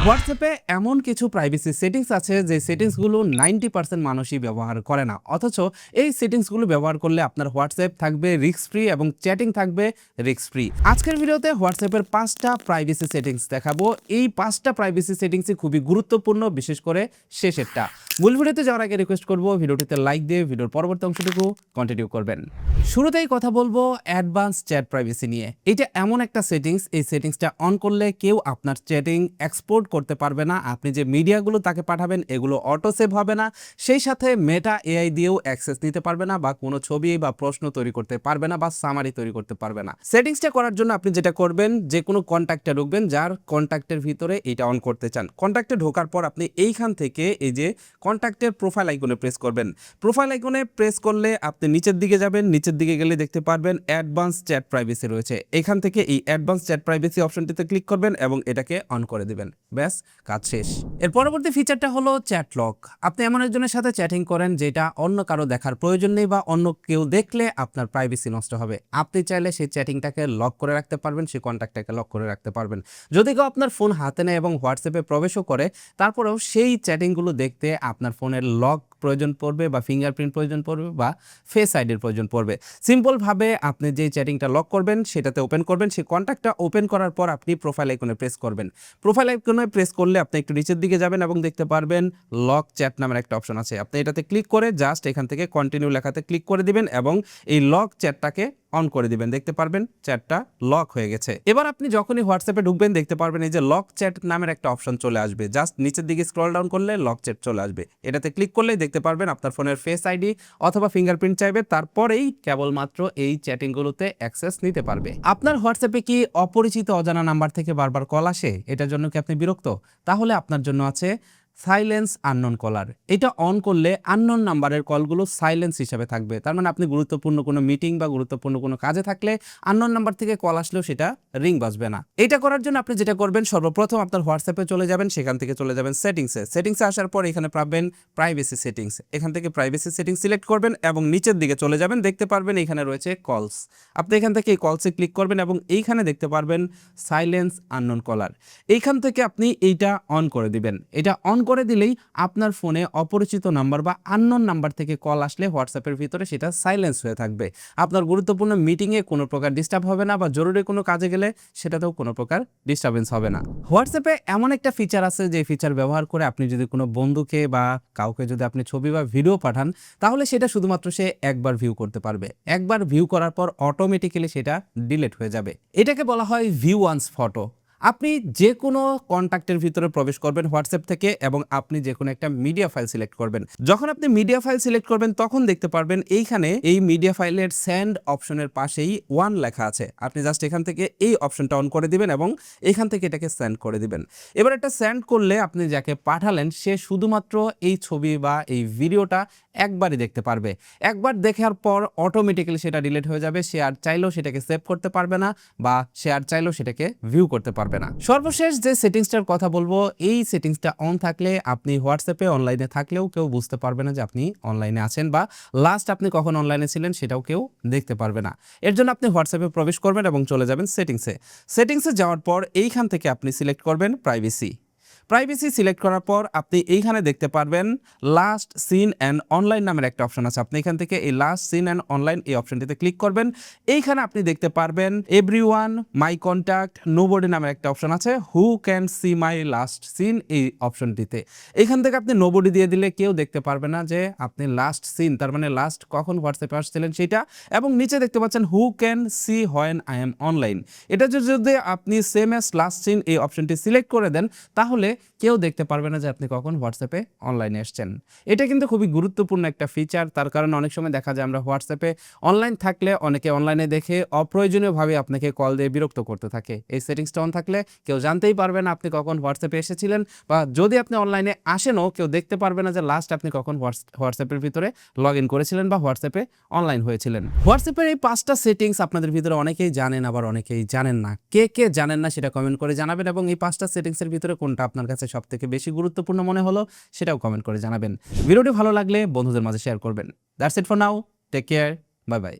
হোয়াটসঅ্যাপে এমন কিছু প্রাইভেসি সেটিংস আছে যে সেটিংসগুলো 90% মানুষই ব্যবহার করে না, অথচ এই সেটিংসগুলো ব্যবহার করলে আপনার হোয়াটসঅ্যাপ থাকবে রিস্ক ফ্রি এবং চ্যাটিং থাকবে রিস্ক ফ্রি। আজকের ভিডিওতে হোয়াটসঅ্যাপের 5টা প্রাইভেসি সেটিংস দেখাবো। এই 5টা প্রাইভেসি সেটিংসই খুবই গুরুত্বপূর্ণ, বিশেষ করে শেষেরটা। মূল ভিডিওতে যাওয়ার আগে রিকোয়েস্ট করবো ভিডিওটিতে লাইক দিয়ে ভিডিওর পরবর্তী অংশটুকু কন্টিনিউ করবেন। শুরুতেই কথা বলবো অ্যাডভান্স চ্যাট প্রাইভেসি নিয়ে। এটা এমন একটা সেটিংস, এই সেটিংসটা অন করলে কেউ আপনার চ্যাটিং এক্সপোর্ট করতে পারবে না। আপনি যে মিডিয়াগুলো তাকে পাঠাবেন এগুলো অটো সেভ হবে না, সেই সাথে মেটা এআই দিয়েও অ্যাক্সেস নিতে পারবে না, বা কোনো ছবি বা প্রশ্ন তৈরি করতে পারবে না, বা সামারি তৈরি করতে পারবে না। সেটিংসটা করার জন্য আপনি যেটা করবেন, যে কোনো কন্ট্যাক্টে ঢুকবেন যার কন্ট্যাক্টের ভিতরে এটা অন করতে চান। কন্ট্যাক্টে ঢোকার পর আপনি এইখান থেকে এই যে কন্ট্যাক্টের প্রোফাইল আইকনে প্রেস করবেন। প্রোফাইল আইকনে প্রেস করলে আপনি নিচের দিকে যাবেন, নিচের দিকে গেলে দেখতে পারবেন অ্যাডভান্স চ্যাট প্রাইভেসি রয়েছে। এখান থেকে এই অ্যাডভান্স চ্যাট প্রাইভেসি অপশনটিতে ক্লিক করবেন এবং এটাকে অন করে দিবেন। ব্যাস, কাজ শেষ। এর পরবর্তী ফিচারটা হলো চ্যাট লক। আপনি এমন একজনের সাথে চ্যাটিং করেন যেটা অন্য কারো দেখার প্রয়োজন নেই, বা অন্য কেউ দেখলে আপনার প্রাইভেসি নষ্ট হবে। আপনি চাইলে সেই চ্যাটিংটাকে লক করে রাখতে পারবেন, সেই কন্ট্যাক্টটাকে লক করে রাখতে পারবেন। যদি কেউ আপনার ফোন হাতে নেয় এবং হোয়াটসঅ্যাপে প্রবেশও করে, তারপরেও সেই চ্যাটিংগুলো দেখতে আপনার ফোনের লক প্রয়োজন পড়বে, বা ফিঙ্গারপ্রিন্ট প্রয়োজন পড়বে, বা ফেস আইডির প্রয়োজন পড়বে। সিম্পলভাবে আপনি যে চ্যাটিংটা লক করবেন সেটাতে ওপেন করবেন, সেই কন্ট্যাক্টটা ওপেন করার পর আপনি প্রোফাইল আইকনে প্রেস করবেন। প্রোফাইল আইকনে প্রেস করলে আপনি একটু নিচের দিকে যাবেন এবং দেখতে পারবেন লক চ্যাট নামের একটা অপশন আছে। আপনি এটাতে ক্লিক করে জাস্ট এখান থেকে কন্টিনিউ লেখাতে ক্লিক করে দিবেন এবং এই লক চ্যাটটাকে অন করে দিবেন। দেখতে পারবেন চ্যাটটা লক হয়ে গেছে। এবার আপনি যখনই হোয়াটসঅ্যাপে ঢুকবেন দেখতে পারবেন এই যে লক চ্যাট নামের একটা অপশন চলে আসবে। জাস্ট নিচের দিকে স্ক্রল ডাউন করলে লক চ্যাট চলে আসবে। এটাতে ক্লিক করলেই দেখতে পারবেন আপনার ফোনের ফেস আইডি অথবা ফিঙ্গারপ্রিন্ট চাইবে, তারপরেই কেবলমাত্র এই চ্যাটিংগুলোতে অ্যাক্সেস নিতে পারবে। আপনার হোয়াটসঅ্যাপে কি অপরিচিত অজানা নাম্বার থেকে বারবার কল আসে? এটার জন্য কি আপনি বিরক্ত? তাহলে আপনার জন্য আছে সাইলেন্স আননোন কলার। এটা অন করলে আননোন নাম্বারের কলগুলো সাইলেন্স হিসেবে থাকবে। তার মানে আপনি গুরুত্বপূর্ণ কোনো মিটিং বা গুরুত্বপূর্ণ কোনো কাজে থাকলে আননোন নাম্বার থেকে কল আসলেও সেটা রিং বাজবে না। এটা করার জন্য আপনি যেটা করবেন, সর্বপ্রথম আপনার হোয়াটসঅ্যাপে চলে যাবেন, সেখান থেকে চলে যাবেন সেটিংসে আসার পর এখানে পাবেন প্রাইভেসি সেটিংস। এখান থেকে প্রাইভেসি সেটিংস সিলেক্ট করবেন এবং নিচের দিকে চলে যাবেন, দেখতে পারবেন এখানে রয়েছে কলস। আপনি এখান থেকে এই কলসে ক্লিক করবেন এবং এইখানে দেখতে পারবেন সাইলেন্স আননোন কলার। এইখান থেকে আপনি এইটা অন করে দিবেন। এটা অন করে দিলেই আপনার ফোনে অপরিচিত নাম্বার বা আননোন নাম্বার থেকে কল আসলে হোয়াটসঅ্যাপের ভিতরে সেটা সাইলেন্স হয়ে থাকবে। আপনার গুরুত্বপূর্ণ মিটিংয়ে কোনো প্রকার ডিস্টার্ব হবে না, বা জরুরি কোনো কাজে গেলে সেটাতেও কোনো প্রকার ডিস্টারবেন্স হবে না। হোয়াটসঅ্যাপে এমন একটা ফিচার আছে, যে ফিচার ব্যবহার করে আপনি যদি কোনো বন্ধুকে বা কাউকে যদি আপনি ছবি বা ভিডিও পাঠান, তাহলে সেটা শুধুমাত্র সে একবার ভিউ করতে পারবে। একবার ভিউ করার পর অটোমেটিক্যালি সেটা ডিলিট হয়ে যাবে। এটাকে বলা হয় ভিউ ওয়ান্স ফটো। আপনি যে কোনো কন্ট্যাক্টের ভিতরে প্রবেশ করবেন হোয়াটসঅ্যাপ থেকে এবং আপনি যে কোনো একটা মিডিয়া ফাইল সিলেক্ট করবেন। যখন আপনি মিডিয়া ফাইল সিলেক্ট করবেন তখন দেখতে পারবেন এইখানে এই মিডিয়া ফাইলের সেন্ড অপশনের পাশেই 1 লেখা আছে। আপনি জাস্ট এখান থেকে এই অপশনটা অন করে দিবেন এবং এখান থেকে এটাকে সেন্ড করে দিবেন। এবার এটা সেন্ড করলে আপনি যাকে পাঠালেন সে শুধুমাত্র এই ছবি বা এই ভিডিওটা একবারই দেখতে পারবে। একবার দেখার পর অটোমেটিক্যালি সেটা ডিলিট হয়ে যাবে। সে আর চাইলেও সেটাকে সেভ করতে পারবে না, বা সে আর চাইলেও সেটাকে ভিউ করতে পারবে না। সর্বশেষ যে সেটিংসটার কথা বলবো, এই সেটিংসটা অন থাকলে আপনি হোয়াটসঅ্যাপে অনলাইনে থাকলেও কেউ বুঝতে পারবে না যে আপনি অনলাইনে আছেন, বা লাস্ট আপনি কখন অনলাইনে ছিলেন সেটাও কেউ দেখতে পারবে না। এর জন্য আপনি হোয়াটসঅ্যাপে প্রবেশ করবেন এবং চলে যাবেন সেটিংসে যাওয়ার পর এইখান থেকে আপনি সিলেক্ট করবেন প্রাইভেসি সিলেক্ট করার পর আপনি এইখানে দেখতে পারবেন লাস্ট সিন অ্যান্ড অনলাইন নামের একটা অপশন আছে। আপনি এখান থেকে এই লাস্ট সিন অ্যান্ড অনলাইন এই অপশনটিতে ক্লিক করবেন। এইখানে আপনি দেখতে পারবেন এভরিওয়ান, মাই কন্ট্যাক্ট, নোবডি নামের একটা অপশন আছে, who can see my last seen এই অপশনটিতে। এইখান থেকে আপনি নোবডি দিয়ে দিলে কেউ দেখতে পারবে না যে আপনি লাস্ট সিন, তার মানে লাস্ট কখন হোয়াটসঅ্যাপে আসছিলেন সেটা। এবং নিচে দেখতে পাচ্ছেন হু can C when I am online. এটা যদি আপনি সেম অ্যাজ লাস্ট সিন এই অপশনটি সিলেক্ট করে দেন, তাহলে কেউ দেখতে পারবে না যে আপনি কখন হোয়াটসঅ্যাপে অনলাইনে এসেছেন। এটা কিন্তু খুবই গুরুত্বপূর্ণ একটা ফিচার। তার কারণে অনেক সময় দেখা যায় আমরা হোয়াটসঅ্যাপে অনলাইন থাকলে অনেকে অনলাইনে দেখে অপ্রয়োজনীয়ভাবে আপনাকে কল দিয়ে বিরক্ত করতে থাকে। এই সেটিংসটা অন থাকলে কেউ জানতেই পারবে না আপনি কখন হোয়াটসঅ্যাপে এসেছিলেন, বা যদি আপনি অনলাইনে আসেনও কেউ দেখতে পারবে না যে লাস্ট আপনি কখন হোয়াটসঅ্যাপের ভিতরে লগ ইন করেছিলেন বা হোয়াটসঅ্যাপে অনলাইন হয়েছিলেন। হোয়াটসঅ্যাপের এই 5টা সেটিংস আপনাদের ভিতরে অনেকেই জানেন, আবার অনেকেই জানেন না। কে জানেন না সেটা কমেন্ট করে জানাবেন, এবং এই 5টা সেটিংসের ভিতরে কোনটা আপনার কাছে সবথেকে বেশি গুরুত্বপূর্ণ মনে হলো সেটাও কমেন্ট করে জানাবেন। ভিডিওটি ভালো লাগলে বন্ধুদের মাঝে শেয়ার করবেন। That's it for now, take care, bye by.